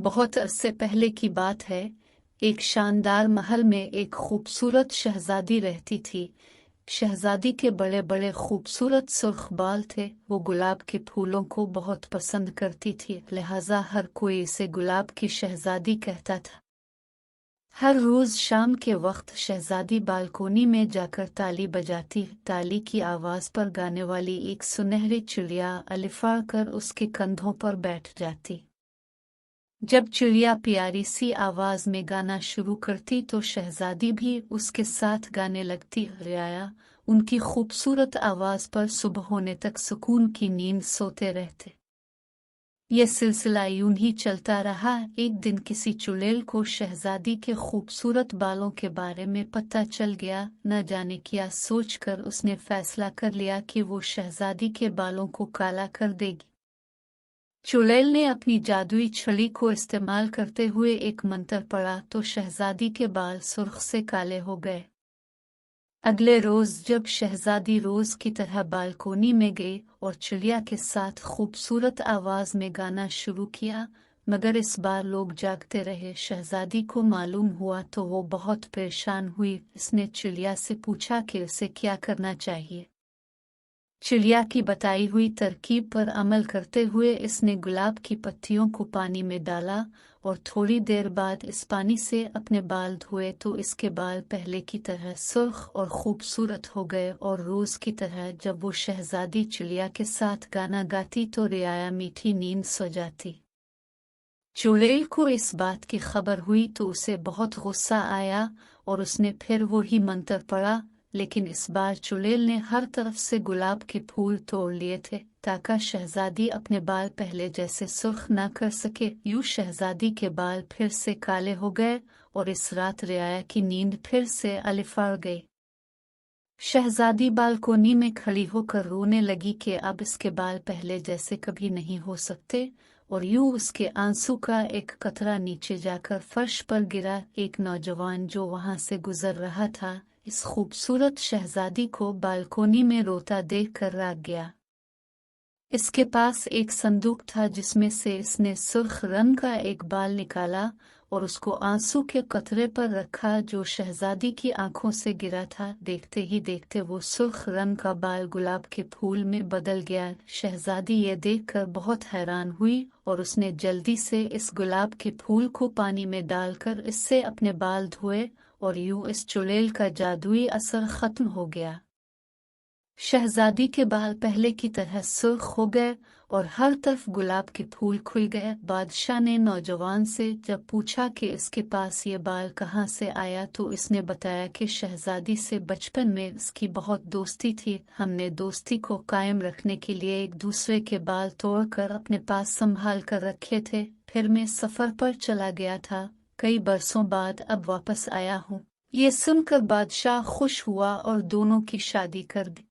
बहुत अरसे पहले की बात है। एक शानदार महल में एक खूबसूरत शहजादी रहती थी। शहजादी के बड़े बड़े खूबसूरत सुर्ख बाल थे। वो गुलाब के फूलों को बहुत पसंद करती थी, लिहाजा हर कोई इसे गुलाब की शहजादी कहता था। हर रोज शाम के वक्त शहजादी बालकोनी में जाकर ताली बजाती। ताली की आवाज पर गाने वाली एक सुनहरी चिड़िया अलिफा कर उसके कंधों पर बैठ जाती। जब चिड़िया प्यारी सी आवाज में गाना शुरू करती तो शहजादी भी उसके साथ गाने लगती। रियाया उनकी खूबसूरत आवाज पर सुबह होने तक सुकून की नींद सोते रहते। यह सिलसिला यूं ही चलता रहा। एक दिन किसी चुड़ैल को शहजादी के खूबसूरत बालों के बारे में पता चल गया। न जाने क्या सोचकर उसने फैसला कर लिया कि वो शहजादी के बालों को काला कर देगी। चुड़ैल ने अपनी जादुई छड़ी को इस्तेमाल करते हुए एक मंत्र पढ़ा तो शहजादी के बाल सुर्ख से काले हो गए। अगले रोज जब शहजादी रोज की तरह बालकोनी में गई और चिड़िया के साथ खूबसूरत आवाज में गाना शुरू किया, मगर इस बार लोग जागते रहे। शहजादी को मालूम हुआ तो वो बहुत परेशान हुई। इसने चिड़िया से पूछा कि उसे क्या करना चाहिए। चिड़िया की बताई हुई तरकीब पर अमल करते हुए इसने गुलाब की पत्तियों को पानी में डाला और थोड़ी देर बाद इस पानी से अपने बाल धोए तो इसके बाल पहले की तरह सुर्ख और खूबसूरत हो गए। और रोज की तरह जब वो शहजादी चिड़िया के साथ गाना गाती तो रियाया मीठी नींद सो जाती। चुड़ैल को इस बात की खबर हुई तो उसे बहुत गुस्सा आया और उसने फिर वो ही मंत्र पढ़ा, लेकिन इस बार चुड़ैल ने हर तरफ से गुलाब के फूल तोड़ लिए थे ताकि शहजादी अपने बाल पहले जैसे सुर्ख न कर सके। यूं शहजादी के बाल फिर से काले हो गए और इस रात रियाया की नींद फिर से अलिफाड़ गई। शहजादी बालकोनी में खड़ी होकर रोने लगी कि अब इसके बाल पहले जैसे कभी नहीं हो सकते। और यूं उसके आंसू का एक कतरा नीचे जाकर फर्श पर गिरा। एक नौजवान जो वहां से गुजर रहा था इस खूबसूरत शहजादी को बालकोनी में रोता देखकर राग गया। इसके पास एक संदूक था जिसमें से इसने सुर्ख रंग का एक बाल निकाला और उसको आंसू के कतरे पर रखा जो शहजादी की आंखों से गिरा था। देखते ही देखते वो सुर्ख रंग का बाल गुलाब के फूल में बदल गया। शहजादी ये देखकर बहुत हैरान हुई और उसने जल्दी से इस गुलाब के फूल को पानी में डालकर इससे अपने बाल धोए और यूं इस चुड़ैल का जादुई असर खत्म हो गया। शहजादी के बाल पहले की तरह सुर्ख हो गए और हर तरफ गुलाब के फूल खुल गए। बादशाह ने नौजवान से जब पूछा कि इसके पास ये बाल कहाँ से आया तो इसने बताया कि शहजादी से बचपन में इसकी बहुत दोस्ती थी। हमने दोस्ती को कायम रखने के लिए एक दूसरे के बाल तोड़कर अपने पास संभाल कर रखे थे। फिर मैं सफर पर चला गया था, कई बरसों बाद अब वापस आया हूँ। ये सुनकर बादशाह खुश हुआ और दोनों की शादी कर दी।